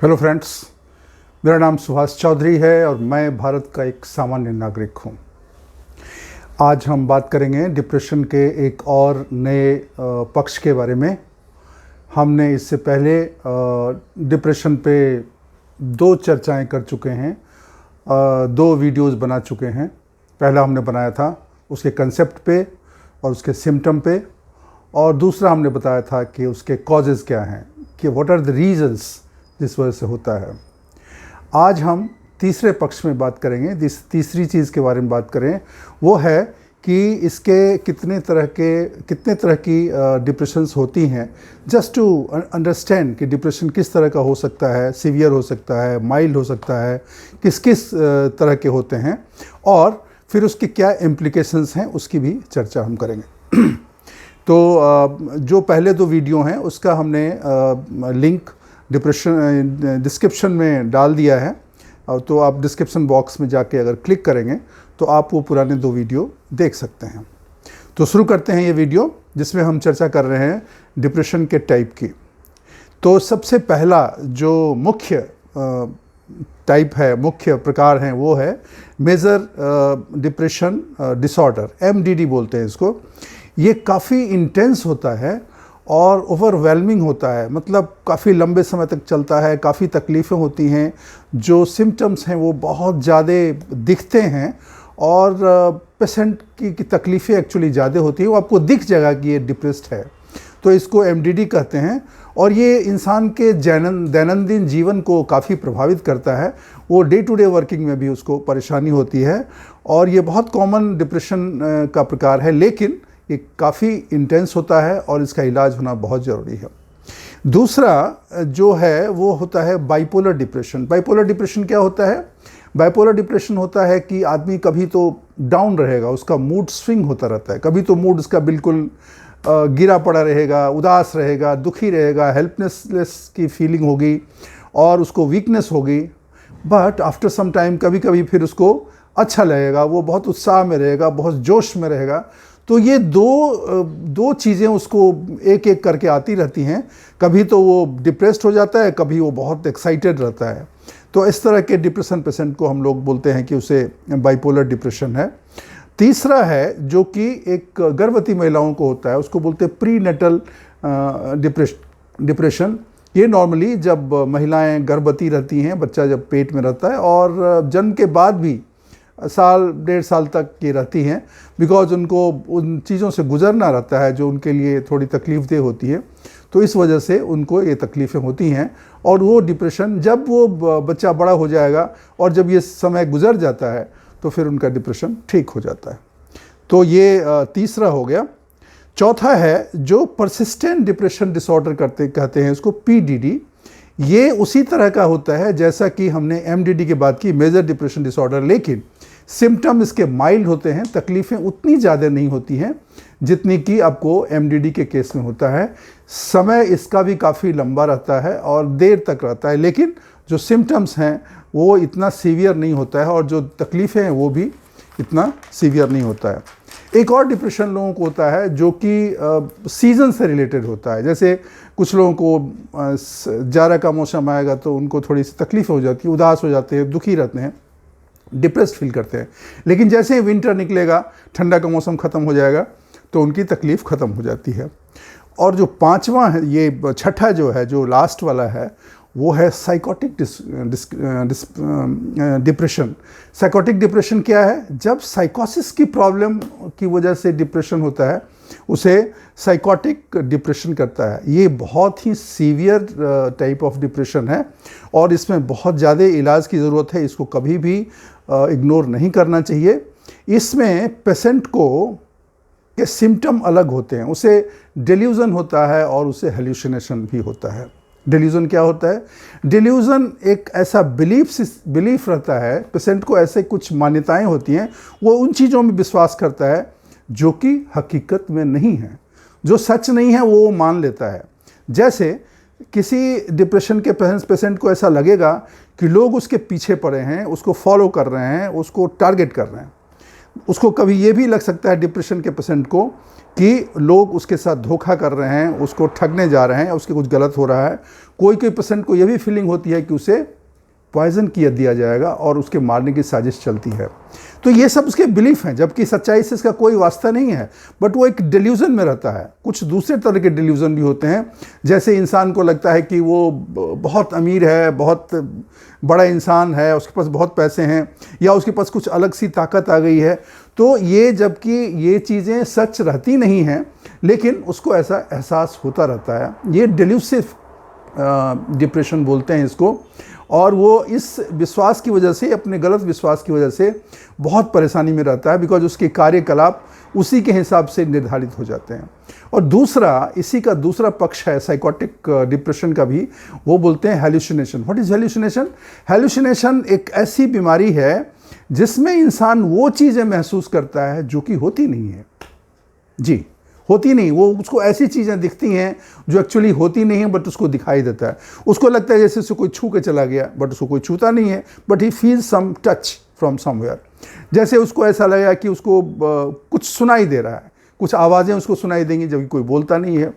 Hello friends, मेरा नाम सुभाष चौधरी है और मैं भारत का एक सामान्य नागरिक हूं। आज हम बात करेंगे डिप्रेशन के एक और नए पक्ष के बारे में। हमने इससे पहले डिप्रेशन पे 2 चर्चाएं कर चुके हैं, 2 वीडियोस बना चुके हैं। पहला हमने बनाया था उसके कंसेप्ट पे और उसके सिम्टम पे, और दूसरा हमने बताया था कि उसके कॉजेज़ क्या हैं, कि व्हाट आर द रीजंस जिस वजह से होता है। आज हम तीसरे पक्ष में बात करेंगे। तीसरी चीज़ के बारे में बात करें, वो है कि इसके कितने तरह की डिप्रेशंस होती हैं। जस्ट टू अंडरस्टैंड कि डिप्रेशन किस तरह का हो सकता है, सीवियर हो सकता है, माइल्ड हो सकता है, किस किस तरह के होते हैं, और फिर उसके क्या इम्प्लीकेशंस हैं उसकी भी चर्चा हम करेंगे। तो जो पहले 2 वीडियो हैं उसका हमने लिंक डिस्क्रिप्शन में डाल दिया है, तो आप डिस्क्रिप्शन बॉक्स में जाके अगर क्लिक करेंगे तो आप वो पुराने 2 वीडियो देख सकते हैं। तो शुरू करते हैं ये वीडियो, जिसमें हम चर्चा कर रहे हैं डिप्रेशन के टाइप की। तो सबसे पहला जो मुख्य टाइप है, मुख्य प्रकार है, वो है मेजर डिप्रेशन डिसऑर्डर, MDD बोलते हैं इसको। ये काफ़ी इंटेंस होता है और ओवरवेलमिंग होता है, मतलब काफ़ी लंबे समय तक चलता है, काफ़ी तकलीफ़ें होती हैं, जो सिम्टम्स हैं वो बहुत ज़्यादा दिखते हैं, और पेशेंट की तकलीफ़ें एक्चुअली ज़्यादा होती है। वो आपको दिख जाएगा कि ये डिप्रेस्ड है, तो इसको MDD कहते हैं। और ये इंसान के दैनंदिन जीवन को काफ़ी प्रभावित करता है। वो डे टू डे वर्किंग में भी उसको परेशानी होती है, और ये बहुत कॉमन डिप्रेशन का प्रकार है, लेकिन ये काफ़ी इंटेंस होता है और इसका इलाज होना बहुत ज़रूरी है। दूसरा जो है वो होता है बाइपोलर डिप्रेशन। बाइपोलर डिप्रेशन क्या होता है? बाइपोलर डिप्रेशन होता है कि आदमी कभी तो डाउन रहेगा, उसका मूड स्विंग होता रहता है, कभी तो मूड उसका बिल्कुल गिरा पड़ा रहेगा, उदास रहेगा, दुखी रहेगा, हेल्पलेस की फीलिंग होगी और उसको वीकनेस होगी। बट आफ्टर सम टाइम कभी कभी फिर उसको अच्छा लगेगा, वो बहुत उत्साह में रहेगा, बहुत जोश में रहेगा। तो ये दो चीज़ें उसको एक एक करके आती रहती हैं। कभी तो वो डिप्रेस्ड हो जाता है, कभी वो बहुत एक्साइटेड रहता है। तो इस तरह के डिप्रेशन पेशेंट को हम लोग बोलते हैं कि उसे बाइपोलर डिप्रेशन है। तीसरा है जो कि एक गर्भवती महिलाओं को होता है, उसको बोलते हैं प्रीनेटल डिप्रेशन। ये नॉर्मली जब महिलाएं गर्भवती रहती हैं, बच्चा जब पेट में रहता है, और जन्म के बाद भी 1-1.5 साल तक ये रहती हैं, बिकॉज उनको उन चीज़ों से गुजरना रहता है जो उनके लिए थोड़ी तकलीफ़देह होती है। तो इस वजह से उनको ये तकलीफ़ें होती हैं, और वो डिप्रेशन जब वो बच्चा बड़ा हो जाएगा और जब ये समय गुजर जाता है तो फिर उनका डिप्रेशन ठीक हो जाता है। तो ये तीसरा हो गया। चौथा है जो परसिस्टेंट डिप्रेशन डिसऑर्डर कहते हैं इसको, PDD। ये उसी तरह का होता है जैसा कि हमने MDD की बात की, मेजर डिप्रेशन डिसऑर्डर, लेकिन सिम्टम इसके माइल्ड होते हैं, तकलीफ़ें उतनी ज़्यादा नहीं होती हैं जितनी कि आपको MDD के केस में होता है। समय इसका भी काफ़ी लंबा रहता है और देर तक रहता है, लेकिन जो सिम्टम्स हैं वो इतना सीवियर नहीं होता है, और जो तकलीफ़ें हैं वो भी इतना सीवियर नहीं होता है। एक और डिप्रेशन लोगों को होता है जो कि सीज़न से रिलेटेड होता है। जैसे कुछ लोगों को जाड़ा का मौसम आएगा तो उनको थोड़ी सी तकलीफ हो जाती है, उदास हो जाते हैं, दुखी रहते हैं, डिप्रेस्ड फील करते हैं। लेकिन जैसे ही विंटर निकलेगा, ठंडा का मौसम ख़त्म हो जाएगा, तो उनकी तकलीफ़ ख़त्म हो जाती है। और जो पाँचवा है, ये छठा जो है, जो लास्ट वाला है, वो है साइकोटिक डिप्रेशन। साइकोटिक डिप्रेशन क्या है? जब साइकोसिस की प्रॉब्लम की वजह से डिप्रेशन होता है, उसे साइकोटिक डिप्रेशन करता है। ये बहुत ही सीवियर टाइप ऑफ डिप्रेशन है, और इसमें बहुत ज़्यादा इलाज की ज़रूरत है। इसको कभी भी इग्नोर नहीं करना चाहिए। इसमें पेशेंट को के सिम्टम अलग होते हैं, उसे डेल्यूजन होता है और उसे हेल्यूसिनेशन भी होता है। डेल्यूजन क्या होता है? डेल्यूजन एक ऐसा बिलीफ रहता है, पेशेंट को ऐसे कुछ मान्यताएं होती हैं, वो उन चीज़ों में विश्वास करता है जो कि हकीकत में नहीं है, जो सच नहीं है वो मान लेता है। जैसे किसी डिप्रेशन के पेशेंट को ऐसा लगेगा कि लोग उसके पीछे पड़े हैं, उसको फॉलो कर रहे हैं, उसको टारगेट कर रहे हैं। उसको कभी ये भी लग सकता है डिप्रेशन के पेशेंट को कि लोग उसके साथ धोखा कर रहे हैं, उसको ठगने जा रहे हैं, उसके कुछ गलत हो रहा है। कोई कोई पेशेंट को ये भी फीलिंग होती है कि उसे पॉइजन किया दिया जाएगा और उसके मारने की साजिश चलती है। तो ये सब उसके बिलीफ हैं, जबकि सच्चाई से इसका कोई वास्ता नहीं है, बट वो एक डिल्यूजन में रहता है। कुछ दूसरे तरह के डिल्यूजन भी होते हैं, जैसे इंसान को लगता है कि वो बहुत अमीर है, बहुत बड़ा इंसान है, उसके पास बहुत पैसे हैं, या उसके पास कुछ अलग सी ताकत आ गई है। तो ये, जबकि ये चीज़ें सच रहती नहीं हैं, लेकिन उसको ऐसा एहसास होता रहता है। ये डिल्यूसिव डिप्रेशन बोलते हैं इसको। और वो इस विश्वास की वजह से, अपने गलत विश्वास की वजह से बहुत परेशानी में रहता है, बिकॉज उसके कार्यकलाप उसी के हिसाब से निर्धारित हो जाते हैं। और दूसरा, इसी का दूसरा पक्ष है साइकोटिक डिप्रेशन का भी, वो बोलते हैं हैल्यूसिनेशन। What is हैल्यूसिनेशन? हैल्यूसिनेशन एक ऐसी बीमारी है जिसमें इंसान वो चीज़ें महसूस करता है जो कि होती नहीं है। जी, होती नहीं, वो उसको ऐसी चीज़ें दिखती हैं जो एक्चुअली होती नहीं है, बट उसको दिखाई देता है। उसको लगता है जैसे उसको कोई छू के चला गया, बट उसको कोई छूता नहीं है, but he feels some touch from somewhere. जैसे उसको ऐसा लगा कि उसको कुछ सुनाई दे रहा है, कुछ आवाज़ें उसको सुनाई देंगी जबकि कोई बोलता नहीं है।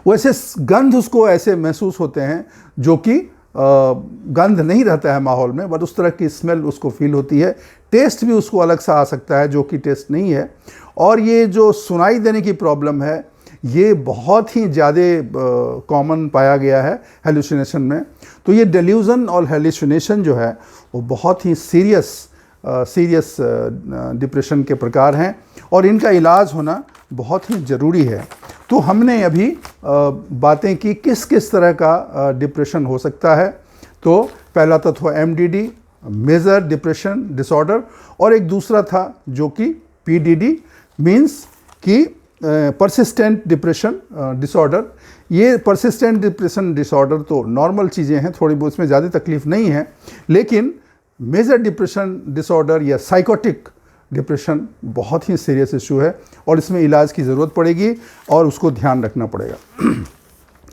वैसे गंध उसको ऐसे महसूस होते हैं जो कि गंध नहीं रहता है माहौल में, बट उस तरह की स्मेल उसको फील होती है। टेस्ट भी उसको अलग सा आ सकता है जो कि टेस्ट नहीं है। और ये जो सुनाई देने की प्रॉब्लम है, ये बहुत ही ज़्यादा कॉमन पाया गया है हेलुसिनेशन में। तो ये डेल्यूजन और हेलुसिनेशन जो है वो बहुत ही सीरियस डिप्रेशन के प्रकार हैं, और इनका इलाज होना बहुत ही ज़रूरी है। तो हमने अभी बातें की किस किस तरह का डिप्रेशन हो सकता है। तो पहला तत्व MDD, मेजर डिप्रेशन डिसऑर्डर, और एक दूसरा था जो कि PDD मीन्स कि परसिस्टेंट डिप्रेशन डिसऑर्डर। ये परसिस्टेंट डिप्रेशन डिसऑर्डर तो नॉर्मल चीज़ें हैं, थोड़ी बहुत इसमें ज़्यादा तकलीफ नहीं है। लेकिन मेजर डिप्रेशन डिसऑर्डर या साइकोटिक डिप्रेशन बहुत ही सीरियस इशू है, और इसमें इलाज की ज़रूरत पड़ेगी और उसको ध्यान रखना पड़ेगा।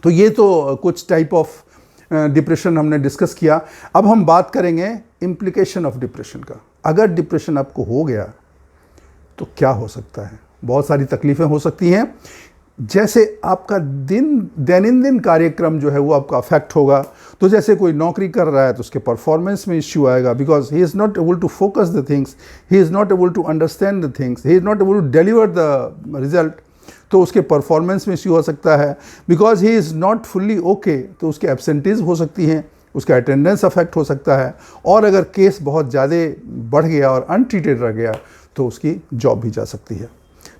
तो ये तो कुछ टाइप ऑफ डिप्रेशन हमने डिस्कस किया। अब हम बात करेंगे इम्प्लीकेशन ऑफ डिप्रेशन का। अगर डिप्रेशन आपको हो गया तो क्या हो सकता है? बहुत सारी तकलीफ़ें हो सकती हैं। जैसे आपका दैनंदिन कार्यक्रम जो है वो आपका अफेक्ट होगा। तो जैसे कोई नौकरी कर रहा है तो उसके परफॉर्मेंस में इश्यू आएगा, because he is not able to focus the things, he is not able to understand the things, he is not able to deliver the result. तो उसके परफॉर्मेंस में इश्यू हो सकता है। Because he is not fully okay, तो उसके एब्सेंटीज़ हो सकती हैं, उसका अटेंडेंस अफेक्ट हो सकता है। और अगर केस बहुत ज़्यादा बढ़ गया और अनट्रीटेड रह गया तो उसकी जॉब भी जा सकती है।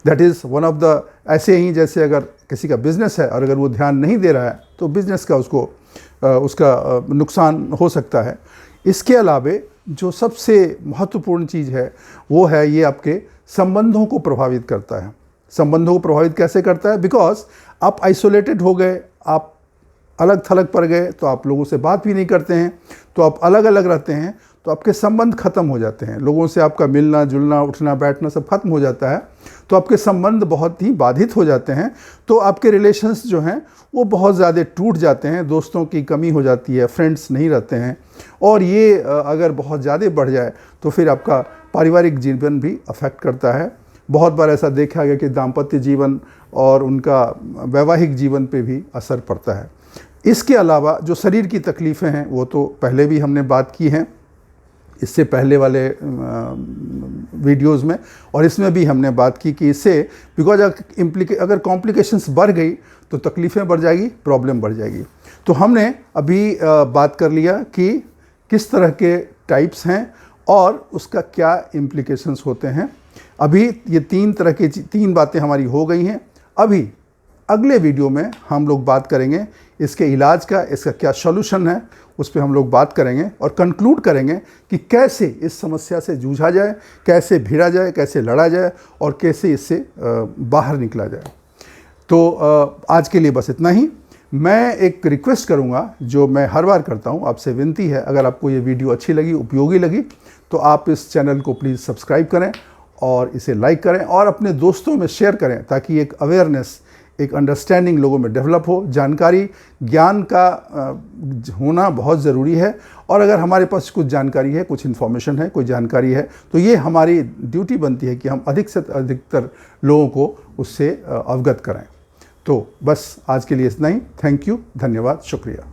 That is one of the, ऐसे ही जैसे अगर किसी का बिजनेस है और अगर वो ध्यान नहीं दे रहा है तो बिजनेस का उसका नुकसान हो सकता है। इसके अलावे जो सबसे महत्वपूर्ण चीज़ है वो है ये आपके संबंधों को प्रभावित करता है। संबंधों को प्रभावित कैसे करता है? बिकॉज आप आइसोलेटेड हो गए, आप अलग थलग पड़ गए, तो आप लोगों से बात भी नहीं करते हैं, तो आप अलग अलग रहते हैं, तो आपके संबंध खत्म हो जाते हैं। लोगों से आपका मिलना जुलना, उठना बैठना सब खत्म हो जाता है, तो आपके संबंध बहुत ही बाधित हो जाते हैं। तो आपके रिलेशंस जो हैं वो बहुत ज़्यादा टूट जाते हैं, दोस्तों की कमी हो जाती है, फ्रेंड्स नहीं रहते हैं। और ये अगर बहुत ज़्यादा बढ़ जाए तो फिर आपका पारिवारिक जीवन भी अफेक्ट करता है। बहुत बार ऐसा देखा गया कि दाम्पत्य जीवन और उनका वैवाहिक जीवन पे भी असर पड़ता है। इसके अलावा जो शरीर की तकलीफ़ें हैं वो तो पहले भी हमने बात की हैं, इससे पहले वाले वीडियोज़ में, और इसमें भी हमने बात की कि इससे बिकॉज अगर कॉम्प्लिकेशंस बढ़ गई तो तकलीफ़ें बढ़ जाएगी, प्रॉब्लम बढ़ जाएगी। तो हमने अभी बात कर लिया कि किस तरह के टाइप्स हैं और उसका क्या इम्प्लीकेशंस होते हैं। अभी ये तीन बातें हमारी हो गई हैं। अभी अगले वीडियो में हम लोग बात करेंगे इसके इलाज का, इसका क्या सॉल्यूशन है, उस पर हम लोग बात करेंगे और कंक्लूड करेंगे कि कैसे इस समस्या से जूझा जाए, कैसे भिड़ा जाए, कैसे लड़ा जाए और कैसे इससे बाहर निकला जाए। तो आज के लिए बस इतना ही। मैं एक रिक्वेस्ट करूंगा जो मैं हर बार करता हूं, आपसे विनती है, अगर आपको ये वीडियो अच्छी लगी, उपयोगी लगी, तो आप इस चैनल को प्लीज़ सब्सक्राइब करें और इसे लाइक करें और अपने दोस्तों में शेयर करें, ताकि एक अवेयरनेस, एक अंडरस्टैंडिंग लोगों में डेवलप हो, जानकारी ज्ञान का होना बहुत ज़रूरी है। और अगर हमारे पास कुछ जानकारी है, कुछ इन्फॉर्मेशन है, कोई जानकारी है, तो ये हमारी ड्यूटी बनती है कि हम अधिक से अधिकतर लोगों को उससे अवगत कराएं। तो बस आज के लिए इतना ही। थैंक यू, धन्यवाद, शुक्रिया।